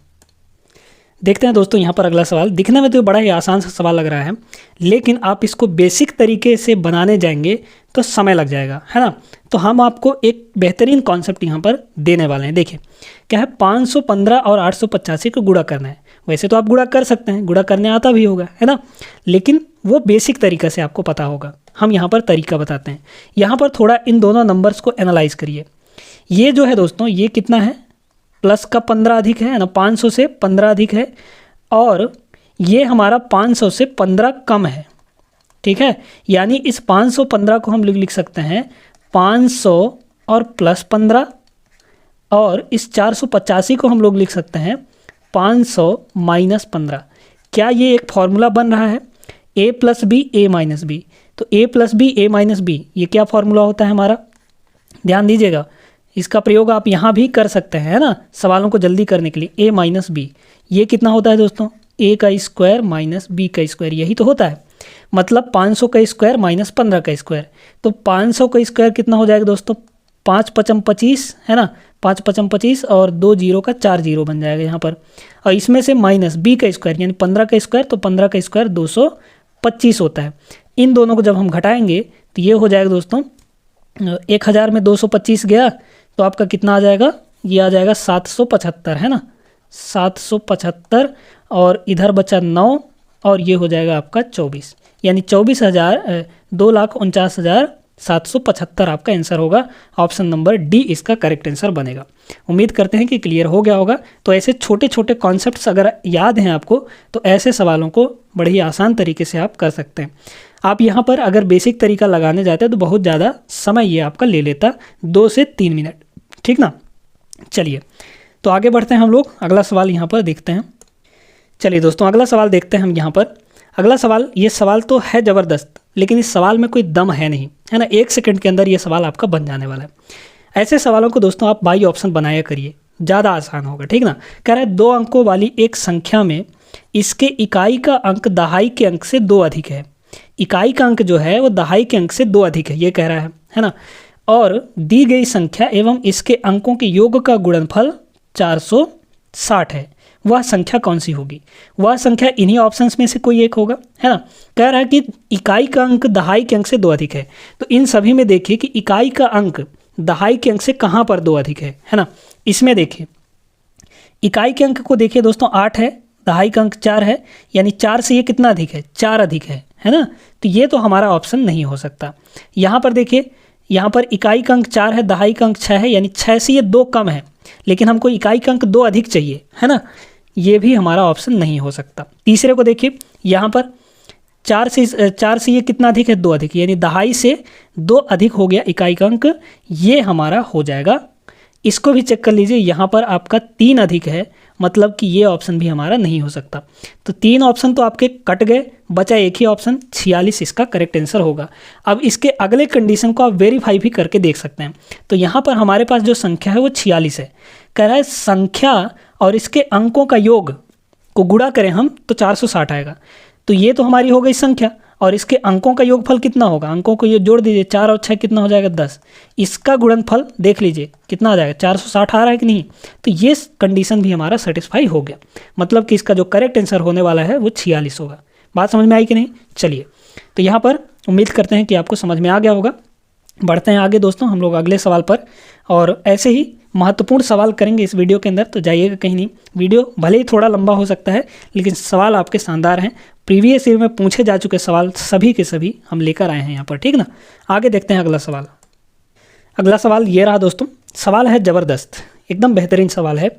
दोस्तों। यहाँ पर अगला सवाल दिखने में तो बड़ा ही आसान सा सवाल लग रहा है, लेकिन आप इसको बेसिक तरीके से बनाने जाएंगे तो समय लग जाएगा, है ना। तो हम आपको एक बेहतरीन कॉन्सेप्ट यहाँ पर देने वाले हैं। देखिए, क्या है, 515 और 885 को गुणा करना है। वैसे तो आप गुणा कर सकते हैं, गुणा करने आता भी होगा, है ना, लेकिन वो बेसिक तरीका से आपको पता होगा। हम यहाँ पर तरीका बताते हैं। यहाँ पर थोड़ा इन दोनों नंबर्स को एनालाइज करिए। ये जो है दोस्तों, ये कितना है, प्लस का 15 अधिक है ना, 500 से 15 अधिक है, और ये हमारा 500 से 15 कम है, ठीक है। यानी इस 515 को हम लिख सकते हैं 500 और प्लस 15, और इस 485 को हम लोग लिख सकते हैं 500 - 15। क्या ये एक फॉर्मूला बन रहा है, a + b a - b। तो a + b a - b ये क्या फॉर्मूला होता है हमारा, ध्यान दीजिएगा। इसका प्रयोग आप यहाँ भी कर सकते हैं, है ना, सवालों को जल्दी करने के लिए। a - b ये कितना होता है दोस्तों, a का स्क्वायर - b का स्क्वायर, यही तो होता है। मतलब 500 का स्क्वायर - 15 का स्क्वायर, तो 500 का स्क्वायर कितना हो जाएगा दोस्तों, 5 × 5 = 25, है ना, 5 × 5 = 25, और 2 0 का 4 0 बन जाएगा यहाँ पर। और इसमें से माइनस b का स्क्वायर यानी 15 का स्क्वायर, तो 15 का स्क्वायर 225 होता है। इन दोनों को जब हम घटाएंगे तो ये हो जाएगा दोस्तों, 1000 में 225 गया तो आपका कितना आ जाएगा, ये आ जाएगा 775, है ना, 775, और इधर बचा 9, और ये हो जाएगा आपका 24, यानी 2,49,000 775 आपका आंसर होगा। ऑप्शन नंबर डी इसका करेक्ट आंसर बनेगा। उम्मीद करते हैं कि क्लियर हो गया होगा। तो ऐसे छोटे छोटे कॉन्सेप्ट्स अगर याद हैं आपको तो ऐसे सवालों को बड़े ही आसान तरीके से आप कर सकते हैं। आप यहाँ पर अगर बेसिक तरीका लगाने जाते हैं तो बहुत ज़्यादा समय ये आपका ले लेता, 2 से 3 मिनट, ठीक ना। चलिए तो आगे बढ़ते हैं हम लोग, अगला सवाल यहाँ पर देखते हैं। चलिए दोस्तों अगला सवाल देखते हैं हम यहाँ पर। अगला सवाल, ये सवाल तो है ज़बरदस्त लेकिन इस सवाल में कोई दम है नहीं, है ना। 1 सेकंड के अंदर ये सवाल आपका बन जाने वाला है। ऐसे सवालों को दोस्तों आप बाई ऑप्शन बनाया करिए, ज़्यादा आसान होगा, ठीक ना। कह रहा है 2 अंकों वाली एक संख्या में इसके इकाई का अंक दहाई के अंक से 2 अधिक है। इकाई का अंक जो है वो दहाई के अंक से 2 अधिक है, ये कह रहा है ना। और दी गई संख्या एवं इसके अंकों के योग का गुणनफल 460 है। वह संख्या कौन सी होगी? वह संख्या इन्हीं ऑप्शंस में से कोई एक होगा, है ना। कह रहा है कि इकाई का अंक दहाई के अंक से 2 अधिक है, तो इन सभी में देखिए कि इकाई का अंक दहाई के अंक से कहाँ पर 2 अधिक है ना। इसमें देखिए इकाई के अंक को देखिए दोस्तों 8 है, दहाई का अंक 4 है, यानी 4 से ये कितना अधिक है? 4 अधिक है ना। तो ये तो हमारा ऑप्शन नहीं हो सकता। यहाँ पर देखिए, यहाँ पर इकाई का अंक 4 है, दहाई का अंक 6 है, यानी 6 से ये 2 कम है, लेकिन हमको इकाई का अंक 2 अधिक चाहिए, है ना। ये भी हमारा ऑप्शन नहीं हो सकता। तीसरे को देखिए, यहाँ पर 4 से ये कितना अधिक है? 2 अधिक, यानी दहाई से 2 अधिक हो गया इकाई का अंक, ये हमारा हो जाएगा। इसको भी चेक कर लीजिए, यहाँ पर आपका 3 अधिक है, मतलब कि ये ऑप्शन भी हमारा नहीं हो सकता। तो 3 ऑप्शन तो आपके कट गए, बचा एक ही ऑप्शन, 46 इसका करेक्ट आंसर होगा। अब इसके अगले कंडीशन को आप वेरीफाई भी करके देख सकते हैं। तो यहाँ पर हमारे पास जो संख्या है वो 46 है। कह रहा है संख्या और इसके अंकों का योग को गुणा करें हम तो 460 आएगा। तो ये तो हमारी हो गई संख्या, और इसके अंकों का योगफल कितना होगा? अंकों को ये जोड़ दीजिए, 4 और 6 कितना हो जाएगा? 10। इसका गुणनफल देख लीजिए कितना आ जाएगा? 460 आ रहा है कि नहीं? तो ये कंडीशन भी हमारा सेटिस्फाई हो गया, मतलब कि इसका जो करेक्ट आंसर होने वाला है वो 46 होगा। बात समझ में आई कि नहीं? चलिए तो यहाँ पर उम्मीद करते हैं कि आपको समझ में आ गया होगा। बढ़ते हैं आगे दोस्तों हम लोग अगले सवाल पर, और ऐसे ही महत्वपूर्ण सवाल करेंगे इस वीडियो के अंदर, तो जाइएगा कहीं नहीं। वीडियो भले ही थोड़ा लंबा हो सकता है लेकिन सवाल आपके शानदार हैं। प्रीवियस ईयर में पूछे जा चुके सवाल सभी के सभी हम लेकर आए हैं यहाँ पर, ठीक ना। आगे देखते हैं अगला सवाल। अगला सवाल ये रहा दोस्तों। सवाल है ज़बरदस्त, एकदम बेहतरीन सवाल है।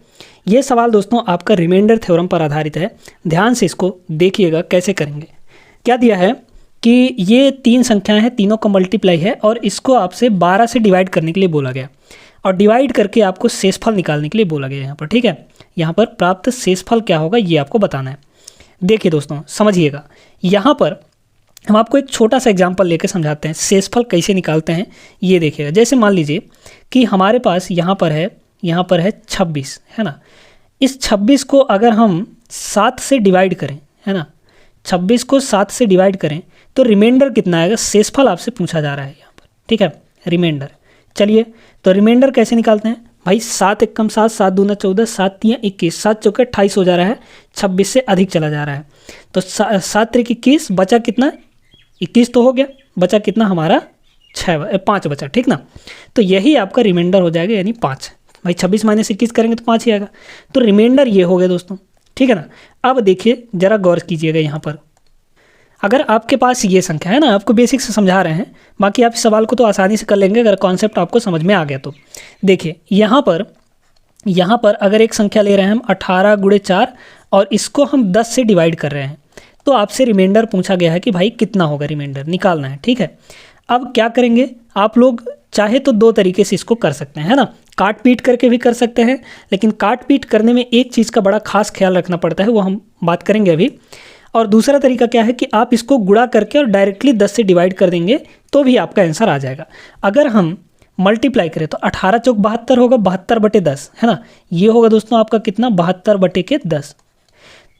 ये सवाल दोस्तों आपका रिमाइंडर थ्योरम पर आधारित है। ध्यान से इसको देखिएगा कैसे करेंगे। क्या दिया है कि ये 3 संख्याएं हैं, तीनों का मल्टीप्लाई है, और इसको आपसे 12 से डिवाइड करने के लिए बोला गया, और डिवाइड करके आपको शेषफल निकालने के लिए बोला गया यहाँ पर, ठीक है। यहाँ पर प्राप्त शेषफल क्या होगा ये आपको बताना है। देखिए दोस्तों समझिएगा, यहाँ पर हम आपको एक छोटा सा एग्जांपल लेकर समझाते हैं शेषफल कैसे निकालते हैं। ये देखिएगा, जैसे मान लीजिए कि हमारे पास यहाँ पर है 26, है ना। इस 26 को अगर हम 7 से डिवाइड करें, है ना, 26 को 7 से डिवाइड करें तो रिमाइंडर कितना आएगा? शेषफल आपसे पूछा जा रहा है यहाँ पर, ठीक है, रिमाइंडर। चलिए तो रिमाइंडर कैसे निकालते हैं भाई? 7 एकम 7, 7 दूना 14, 7 तियां 21, 7 चौके 28 हो जा रहा है, 26 से अधिक चला जा रहा है। तो 7 त्रिक 21, बचा कितना? 21 तो हो गया, बचा कितना हमारा? 5 बचा, ठीक ना। तो यही आपका रिमाइंडर हो जाएगा, यानी 5। भाई 26 माइनस 21 करेंगे तो 5 ही आएगा। तो रिमाइंडर ये हो गया दोस्तों, ठीक है ना। अब देखिए ज़रा गौर कीजिएगा यहाँ पर, अगर आपके पास ये संख्या है ना, आपको बेसिक से समझा रहे हैं, बाकी आप इस सवाल को तो आसानी से कर लेंगे अगर कॉन्सेप्ट आपको समझ में आ गया तो। देखिए यहाँ पर अगर एक संख्या ले रहे हैं हम 18 गुणे 4, और इसको हम 10 से डिवाइड कर रहे हैं, तो आपसे रिमाइंडर पूछा गया है कि भाई कितना होगा, रिमाइंडर निकालना है, ठीक है। अब क्या करेंगे आप लोग? चाहे तो 2 तरीके से इसको कर सकते हैं, है ना। काट पीट करके भी कर सकते हैं, लेकिन काट पीट करने में एक चीज़ का बड़ा खास ख्याल रखना पड़ता है, वो हम बात करेंगे अभी। और दूसरा तरीका क्या है कि आप इसको गुणा करके और डायरेक्टली 10 से डिवाइड कर देंगे तो भी आपका आंसर आ जाएगा। अगर हम मल्टीप्लाई करें तो 18 चौक 72 होगा, 72/10, है ना। ये होगा दोस्तों आपका कितना? 72/10।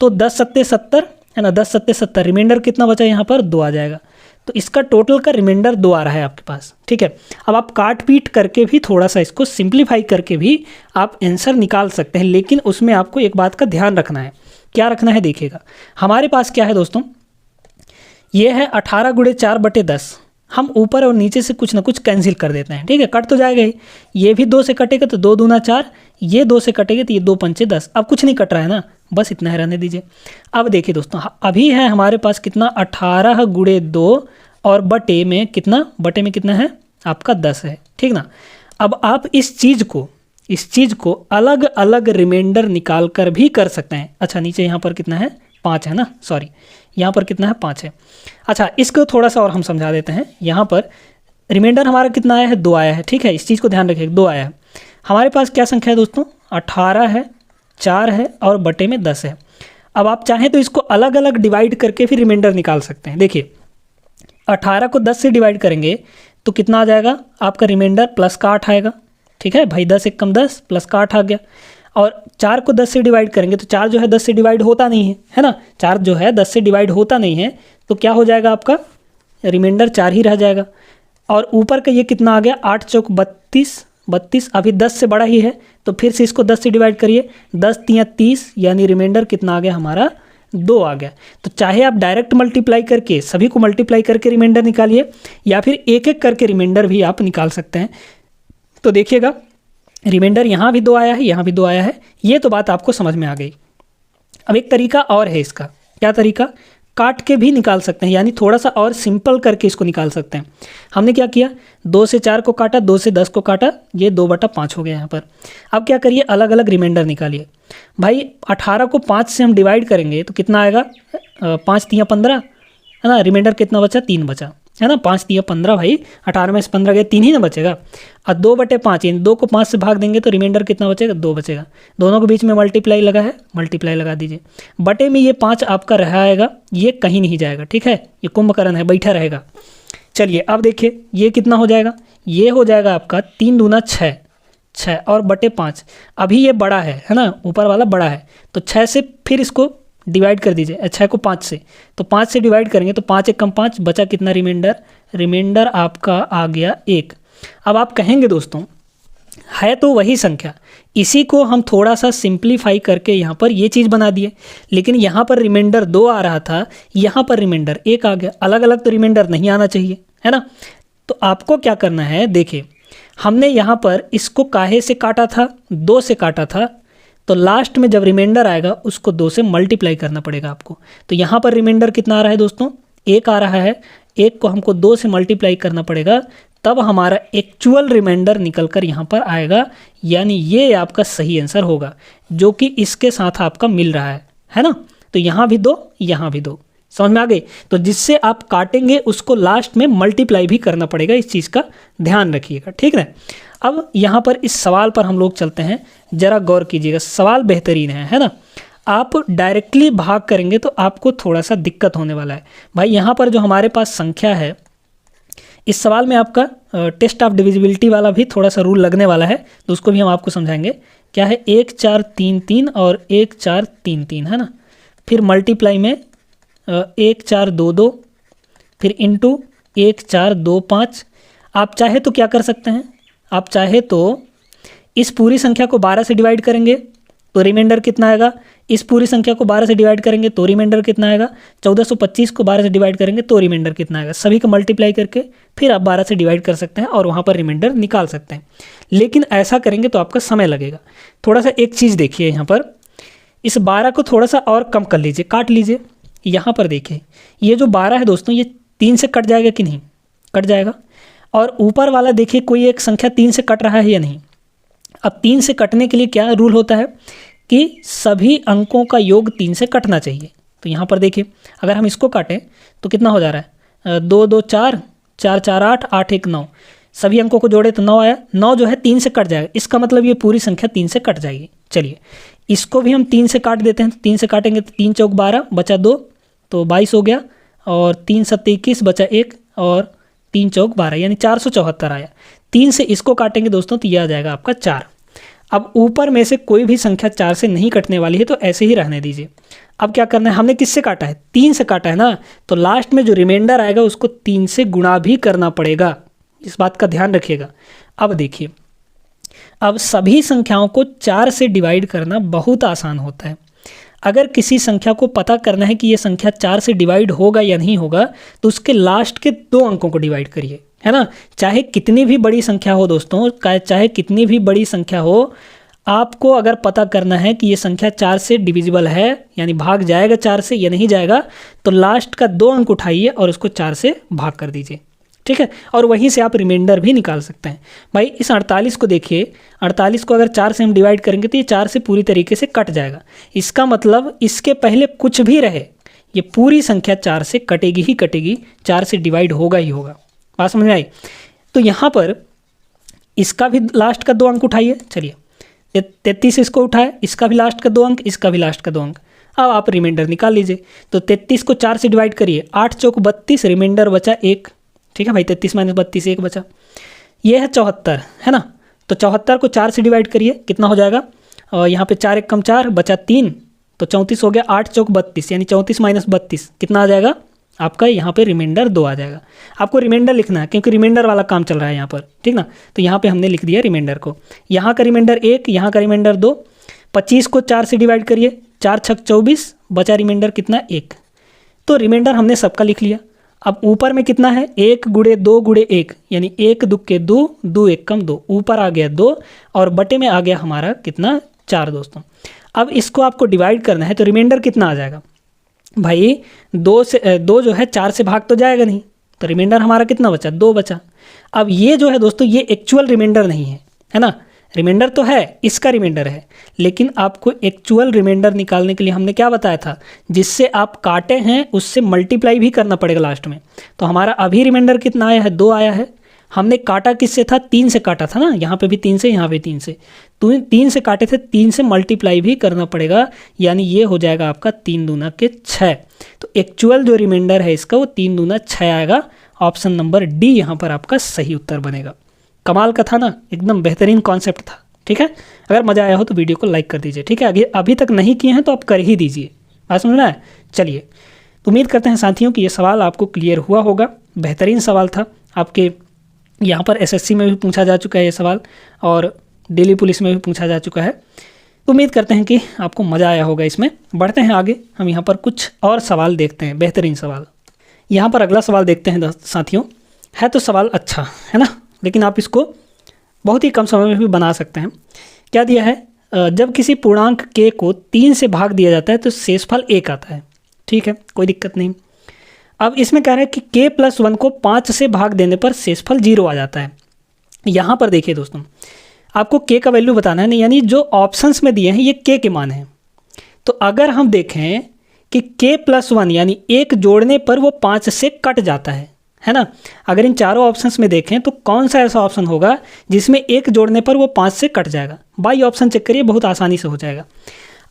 तो 10 सत्ते 70, है ना, 10 सत्ते 70, रिमाइंडर कितना बचा यहाँ पर? 2 आ जाएगा। तो इसका टोटल का रिमाइंडर 2 आ रहा है आपके पास, ठीक है। अब आप काट पीट करके भी थोड़ा सा इसको सिंप्लीफाई करके भी आप आंसर निकाल सकते हैं, लेकिन उसमें आपको एक बात का ध्यान रखना है। क्या रखना है? देखिएगा हमारे पास क्या है दोस्तों, ये है 18 गुणे 4/10। हम ऊपर और नीचे से कुछ ना कुछ कैंसिल कर देते हैं, ठीक है, कट तो जाएगा ही। ये भी 2 से कटेगा तो 2 दूना 4, ये 2 से कटेगा तो ये 2 पंचे 10। अब कुछ नहीं कट रहा है ना, बस इतना ही रहने दीजिए। अब देखिए दोस्तों, अभी है हमारे पास कितना? 18 गुणे 2 और बटे में कितना है आपका 10 है, ठीक ना। अब आप इस चीज़ को अलग अलग रिमाइंडर निकाल कर भी कर सकते हैं। अच्छा नीचे यहाँ पर कितना है 5 है ना, सॉरी यहाँ पर कितना है 5 है। अच्छा इसको थोड़ा सा और हम समझा देते हैं। यहाँ पर रिमाइंडर हमारा कितना आया है 2 आया है, ठीक है, इस चीज़ को ध्यान रखिए 2 आया है। हमारे पास क्या संख्या है दोस्तों 18 है, 4 है और बटे में 10 है। अब आप चाहें तो इसको अलग अलग डिवाइड करके फिर रिमाइंडर निकाल सकते हैं। देखिए 18 को 10 से डिवाइड करेंगे तो कितना आ जाएगा आपका रिमाइंडर प्लस का 8 आएगा, ठीक है भाई, 10 एक कम 10 प्लस का 8 आ गया। और 4 को 10 से डिवाइड करेंगे तो 4 जो है 10 से डिवाइड होता नहीं है ना, 4 जो है 10 से डिवाइड होता नहीं है, तो क्या हो जाएगा आपका रिमाइंडर 4 ही रह जाएगा। और ऊपर का ये कितना आ गया 8 चौक 32, अभी 10 से बड़ा ही है तो फिर से इसको 10 से डिवाइड करिए, 10 तियाँ 30, यानी रिमाइंडर कितना आ गया हमारा 2 आ गया। तो चाहे आप डायरेक्ट मल्टीप्लाई करके सभी को मल्टीप्लाई करके रिमाइंडर निकालिए या फिर एक एक करके रिमाइंडर भी आप निकाल सकते हैं। तो देखिएगा रिमाइंडर यहाँ भी 2 आया है, यहाँ भी 2 आया है, ये तो बात आपको समझ में आ गई। अब एक तरीका और है इसका, क्या तरीका, काट के भी निकाल सकते हैं, यानी थोड़ा सा और सिंपल करके इसको निकाल सकते हैं। हमने क्या किया 2 से 4 को काटा, 2 से 10 को काटा, ये 2/5 हो गया यहाँ पर। अब क्या करिए अलग अलग रिमाइंडर निकालिए। भाई 18 को 5 से हम डिवाइड करेंगे तो कितना आएगा 5 तियाँ 15 है ना, रिमाइंडर कितना बचा 3 बचा है ना, 5 तियाँ 15 भाई, 18 में से 15 गया 3 ही ना बचेगा। और 2/5 यानी 2 को 5 से भाग देंगे तो रिमाइंडर कितना बचेगा 2 बचेगा। दोनों के बीच में मल्टीप्लाई लगा है, मल्टीप्लाई लगा दीजिए। बटे में ये 5 आपका रहा आएगा, ये कहीं नहीं जाएगा, ठीक है, ये कुंभकर्ण है बैठा रहेगा। चलिए अब देखिए ये कितना हो जाएगा, ये हो जाएगा आपका 3 दूना 6 और बटे 5। अभी ये बड़ा है ना, ऊपर वाला बड़ा है तो 6 से फिर इसको डिवाइड कर दीजिए, 6 को 5 से, तो 5 से डिवाइड करेंगे तो 5 एक कम 5 बचा कितना रिमाइंडर आपका आ गया 1। अब आप कहेंगे दोस्तों है तो वही संख्या, इसी को हम थोड़ा सा सिंप्लीफाई करके यहाँ पर ये चीज़ बना दिए, लेकिन यहाँ पर रिमाइंडर 2 आ रहा था, यहाँ पर रिमाइंडर 1 आ गया। अलग अलग तो रिमाइंडर नहीं आना चाहिए है ना। तो आपको क्या करना है, देखिए हमने यहाँ पर इसको काहे से काटा था 2 से काटा था, तो लास्ट में जब रिमाइंडर आएगा उसको 2 से मल्टीप्लाई करना पड़ेगा आपको। तो यहाँ पर रिमाइंडर कितना आ रहा है दोस्तों 1 आ रहा है, 1 को हमको 2 से मल्टीप्लाई करना पड़ेगा, तब हमारा एक्चुअल रिमाइंडर निकल कर यहाँ पर आएगा, यानी ये आपका सही आंसर होगा जो कि इसके साथ आपका मिल रहा है ना। तो यहाँ भी 2 यहाँ भी 2, समझ में आ गई। तो जिससे आप काटेंगे उसको लास्ट में मल्टीप्लाई भी करना पड़ेगा, इस चीज़ का ध्यान रखिएगा, ठीक है। अब यहाँ पर इस सवाल पर हम लोग चलते हैं, ज़रा गौर कीजिएगा, सवाल बेहतरीन है ना। आप डायरेक्टली भाग करेंगे तो आपको थोड़ा सा दिक्कत होने वाला है। भाई यहाँ पर जो हमारे पास संख्या है, इस सवाल में आपका टेस्ट ऑफ डिविजिबिलिटी वाला भी थोड़ा सा रूल लगने वाला है, तो उसको भी हम आपको समझाएंगे। क्या है 1 4 3 3 और 1 4 3 3 है ना, फिर मल्टीप्लाई में 1 4 2 2, फिर इंटू 1 4 2 5। आप चाहे तो क्या कर सकते हैं, आप चाहे तो इस पूरी संख्या को 12 से डिवाइड करेंगे तो रिमाइंडर कितना आएगा, इस पूरी संख्या को 12 से डिवाइड करेंगे तो रिमाइंडर कितना आएगा, 1425 को 12 से डिवाइड करेंगे तो रिमाइंडर कितना आएगा। सभी को मल्टीप्लाई करके फिर आप 12 से डिवाइड कर सकते हैं और वहाँ पर रिमाइंडर निकाल सकते हैं। लेकिन ऐसा करेंगे तो आपका समय लगेगा थोड़ा सा। एक चीज़ देखिए यहाँ पर, इस 12 को थोड़ा सा और कम कर लीजिए, काट लीजिए। यहाँ पर देखिए ये जो 12 है दोस्तों, ये 3 से कट जाएगा कि नहीं, कट जाएगा। और ऊपर वाला देखिए कोई एक संख्या 3 से कट रहा है या नहीं। अब 3 से कटने के लिए क्या रूल होता है कि सभी अंकों का योग 3 से कटना चाहिए। तो यहाँ पर देखिए अगर हम इसको काटें तो कितना हो जा रहा है, 2 2 4 4 4 8 8 1 9, सभी अंकों को जोड़े तो 9 आया। 9 जो है 3 से कट जाएगा, इसका मतलब ये पूरी संख्या 3 से कट जाएगी। चलिए इसको भी हम 3 से काट देते हैं, तो 3 से काटेंगे तो 3 चौक 12 बचा 2 तो 22 हो गया, और 3 7 21 बचा 1 और 3 चौक 12 यानी 474 आया। 3 से इसको काटेंगे दोस्तों तो यह आ जाएगा आपका 4। अब ऊपर में से कोई भी संख्या 4 से नहीं कटने वाली है तो ऐसे ही रहने दीजिए। अब क्या करना है, हमने किससे काटा है, 3 से काटा है ना, तो लास्ट में जो रिमाइंडर आएगा उसको 3 से गुणा भी करना पड़ेगा, इस बात का ध्यान रखिएगा। अब देखिए, अब सभी संख्याओं को 4 से डिवाइड करना बहुत आसान होता है। अगर किसी संख्या को पता करना है कि ये संख्या 4 से डिवाइड होगा या नहीं होगा, तो उसके लास्ट के 2 अंकों को डिवाइड करिए, है ना। चाहे कितनी भी बड़ी संख्या हो दोस्तों, चाहे कितनी भी बड़ी संख्या हो, आपको अगर पता करना है कि ये संख्या 4 से डिविजिबल है, यानी भाग जाएगा 4 से या नहीं जाएगा, तो लास्ट का 2 अंक उठाइए और उसको 4 से भाग कर दीजिए, ठीक है। और वहीं से आप रिमाइंडर भी निकाल सकते हैं। भाई इस 48 को देखिए, 48 को अगर 4 से हम डिवाइड करेंगे तो ये 4 से पूरी तरीके से कट जाएगा। इसका मतलब इसके पहले कुछ भी रहे, ये पूरी संख्या 4 से कटेगी ही कटेगी, 4 से डिवाइड होगा ही होगा। बात समझ में आई? तो यहाँ पर इसका भी लास्ट का 2 अंक उठाइए। चलिए 33 इसको उठाए, इसका भी लास्ट का 2 अंक, इसका भी लास्ट का 2 अंक। अब आप रिमाइंडर निकाल लीजिए। तो 33 को 4 से डिवाइड करिए, 8 चौक 32, रिमाइंडर बचा 1, ठीक है भाई। 33 माइनस 32 1 बचा। ये है 74, है ना। तो 74 को 4 से डिवाइड करिए, कितना हो जाएगा? यहाँ पे 4 1 कम 4 बचा 3, तो 34 हो गया। 8 चौक 32, यानी 34 माइनस 32 कितना आ जाएगा आपका? यहाँ पे रिमाइंडर 2 आ जाएगा। आपको रिमाइंडर लिखना है क्योंकि रिमाइंडर वाला काम चल रहा है यहाँ पर, ठीक ना। तो यहाँ पे हमने लिख दिया रिमाइंडर को। यहाँ का रिमाइंडर 1, यहाँ का रिमाइंडर 2। 25 को 4 से डिवाइड करिए, 4 छक 24 बचा रिमाइंडर कितना? 1। तो रिमाइंडर हमने सबका लिख लिया। अब ऊपर में कितना है? 1 गुणे 2 गुणे 1, यानी 1 दुक्के 2, 2 1 कम 2, ऊपर आ गया 2 और बटे में आ गया हमारा कितना? 4 दोस्तों। अब इसको आपको डिवाइड करना है तो रिमाइंडर कितना आ जाएगा भाई? 2 जो है 4 से भाग तो जाएगा नहीं, तो रिमाइंडर हमारा कितना बचा? 2 बचा। अब ये जो है दोस्तों ये एक्चुअल रिमाइंडर नहीं है ना। रिमाइंडर तो है, इसका रिमाइंडर है, लेकिन आपको एक्चुअल रिमाइंडर निकालने के लिए हमने क्या बताया था? जिससे आप काटे हैं उससे मल्टीप्लाई भी करना पड़ेगा लास्ट में। तो हमारा अभी रिमाइंडर कितना आया है? 2 आया है। हमने काटा किससे था? 3 से काटा था ना। यहाँ पे भी 3 से, यहाँ पे 3 से, तो 3 से काटे थे, 3 से मल्टीप्लाई भी करना पड़ेगा, यानी ये हो जाएगा आपका 3 दूना के 6। तो एक्चुअल जो रिमाइंडर है इसका वो 3 दूना 6 आएगा। ऑप्शन नंबर डी यहाँ पर आपका सही उत्तर बनेगा। कमाल का था ना, एकदम बेहतरीन कॉन्सेप्ट था, ठीक है। अगर मज़ा आया हो तो वीडियो को लाइक कर दीजिए, ठीक है। अभी तक नहीं किए हैं तो आप कर ही दीजिए। बात समझ रहा है? चलिए, उम्मीद करते हैं साथियों कि ये सवाल आपको क्लियर हुआ होगा। बेहतरीन सवाल था। आपके यहाँ पर एसएससी में भी पूछा जा चुका है ये सवाल, और दिल्ली पुलिस में भी पूछा जा चुका है। तो उम्मीद करते हैं कि आपको मज़ा आया होगा इसमें। बढ़ते हैं आगे, हम यहाँ पर कुछ और सवाल देखते हैं, बेहतरीन सवाल। यहाँ पर अगला सवाल देखते हैं साथियों। है तो सवाल अच्छा, है ना, लेकिन आप इसको बहुत ही कम समय में भी बना सकते हैं। क्या दिया है? जब किसी पूर्णांक k को 3 से भाग दिया जाता है तो शेषफल 1 आता है, ठीक है, कोई दिक्कत नहीं। अब इसमें कह रहे हैं कि k+1 को 5 से भाग देने पर शेषफल 0 आ जाता है। यहाँ पर देखिए दोस्तों, आपको k का वैल्यू बताना है, नहीं, यानी जो ऑप्शंस में दिए हैं ये k के मान हैं। तो अगर हम देखें कि k+1 यानी 1 जोड़ने पर वो 5 से कट जाता है ना। अगर इन चारों ऑप्शंस में देखें तो कौन सा ऐसा ऑप्शन होगा जिसमें 1 जोड़ने पर वो 5 से कट जाएगा? बाई ऑप्शन चेक करिए, बहुत आसानी से हो जाएगा।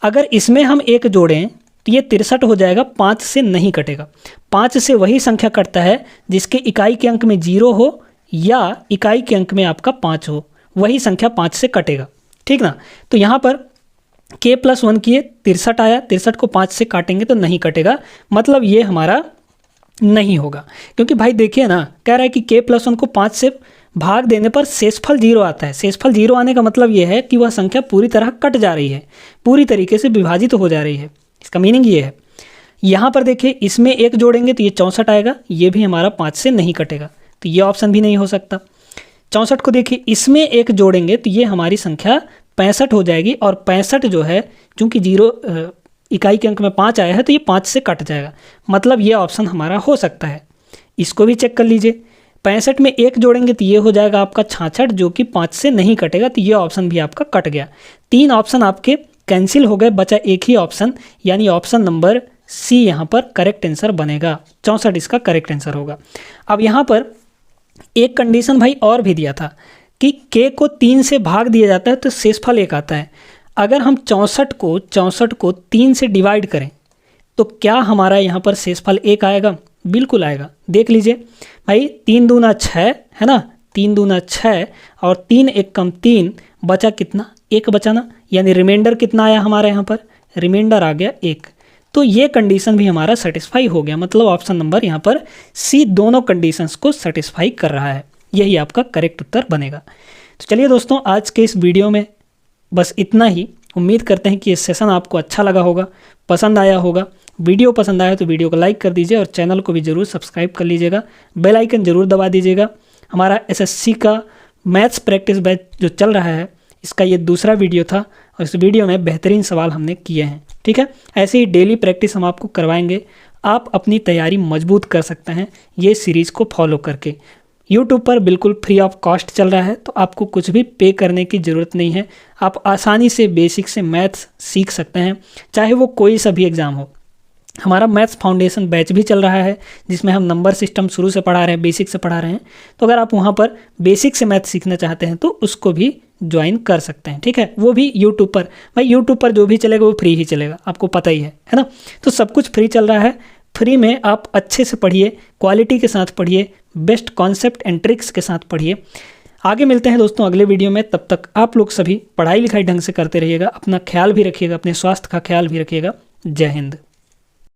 अगर इसमें हम 1 जोड़ें तो ये 63 हो जाएगा, 5 से नहीं कटेगा। 5 से वही संख्या कटता है जिसके इकाई के अंक में 0 हो या इकाई के अंक में आपका 5 हो, वही संख्या 5 से कटेगा, ठीक ना। तो यहाँ पर k+1 किए 63 आया, 63 को 5 से काटेंगे तो नहीं कटेगा, मतलब ये हमारा नहीं होगा। क्योंकि भाई देखिए ना, कह रहा है कि k+1 को 5 से भाग देने पर शेषफल 0 आता है। शेषफल 0 आने का मतलब ये है कि वह संख्या पूरी तरह कट जा रही है, पूरी तरीके से विभाजित तो हो जा रही है। इसका मीनिंग ये है। यहाँ पर देखिए, इसमें 1 जोड़ेंगे तो ये 64 आएगा, ये भी हमारा 5 से नहीं कटेगा, तो ये ऑप्शन भी नहीं हो सकता। 64 को देखिए, इसमें 1 जोड़ेंगे तो ये हमारी संख्या 65 हो जाएगी, और 65 जो है चूँकि 0 इकाई के अंक में 5 आया है तो ये 5 से कट जाएगा, मतलब ये ऑप्शन हमारा हो सकता है। इसको भी चेक कर लीजिए। 65 में 1 जोड़ेंगे तो ये हो जाएगा आपका 66, जो कि 5 से नहीं कटेगा, तो ये ऑप्शन भी आपका कट गया। 3 ऑप्शन आपके कैंसिल हो गए, बचा एक ही ऑप्शन, यानी ऑप्शन नंबर सी यहाँ पर करेक्ट आंसर बनेगा। 64 इसका करेक्ट आंसर होगा। अब यहाँ पर एक कंडीशन भाई और भी दिया था कि k को 3 से भाग दिया जाता है तो शेषफल 1 आता है। अगर हम 64 को 3 से डिवाइड करें तो क्या हमारा यहाँ पर शेषफल 1 आएगा? बिल्कुल आएगा। देख लीजिए भाई, 3 दूना 6 है ना, 3 दूना 6 और 3 1 कम 3 बचा कितना? 1 बचा ना, यानी रिमाइंडर कितना आया हमारा यहाँ पर? रिमाइंडर आ गया 1। तो ये कंडीशन भी हमारा सेटिस्फाई हो गया, मतलब ऑप्शन नंबर यहाँ पर सी दोनों कंडीशंस को सेटिस्फाई कर रहा है, यही आपका करेक्ट उत्तर बनेगा। तो चलिए दोस्तों, आज के इस वीडियो में बस इतना ही। उम्मीद करते हैं कि ये सेशन आपको अच्छा लगा होगा, पसंद आया होगा। वीडियो पसंद आया तो वीडियो को लाइक कर दीजिए और चैनल को भी ज़रूर सब्सक्राइब कर लीजिएगा, बेल आइकन ज़रूर दबा दीजिएगा। हमारा एसएससी का मैथ्स प्रैक्टिस बैच जो चल रहा है, इसका ये दूसरा वीडियो था और इस वीडियो में बेहतरीन सवाल हमने किए हैं। ठीक है, ऐसे ही डेली प्रैक्टिस हम आपको करवाएंगे। आप अपनी तैयारी मजबूत कर सकते हैं ये सीरीज़ को फॉलो करके। यूट्यूब पर बिल्कुल फ्री ऑफ कॉस्ट चल रहा है, तो आपको कुछ भी पे करने की ज़रूरत नहीं है। आप आसानी से बेसिक से मैथ्स सीख सकते हैं, चाहे वो कोई सा भी एग्ज़ाम हो। हमारा मैथ्स फाउंडेशन बैच भी चल रहा है, जिसमें हम नंबर सिस्टम शुरू से पढ़ा रहे हैं, बेसिक से पढ़ा रहे हैं। तो अगर आप वहाँ पर बेसिक से मैथ सीखना चाहते हैं तो उसको भी ज्वाइन कर सकते हैं। ठीक है, वो भी यूट्यूब पर। भाई यूट्यूब पर जो भी चलेगा वो फ्री ही चलेगा, आपको पता ही है ना। तो सब कुछ फ्री चल रहा है। फ्री में आप अच्छे से पढ़िए, क्वालिटी के साथ पढ़िए, बेस्ट कॉन्सेप्ट एंड ट्रिक्स के साथ पढ़िए। आगे मिलते हैं दोस्तों अगले वीडियो में। तब तक आप लोग सभी पढ़ाई लिखाई ढंग से करते रहिएगा, अपना ख्याल भी रखिएगा, अपने स्वास्थ्य का ख्याल भी रखिएगा। जय हिंद।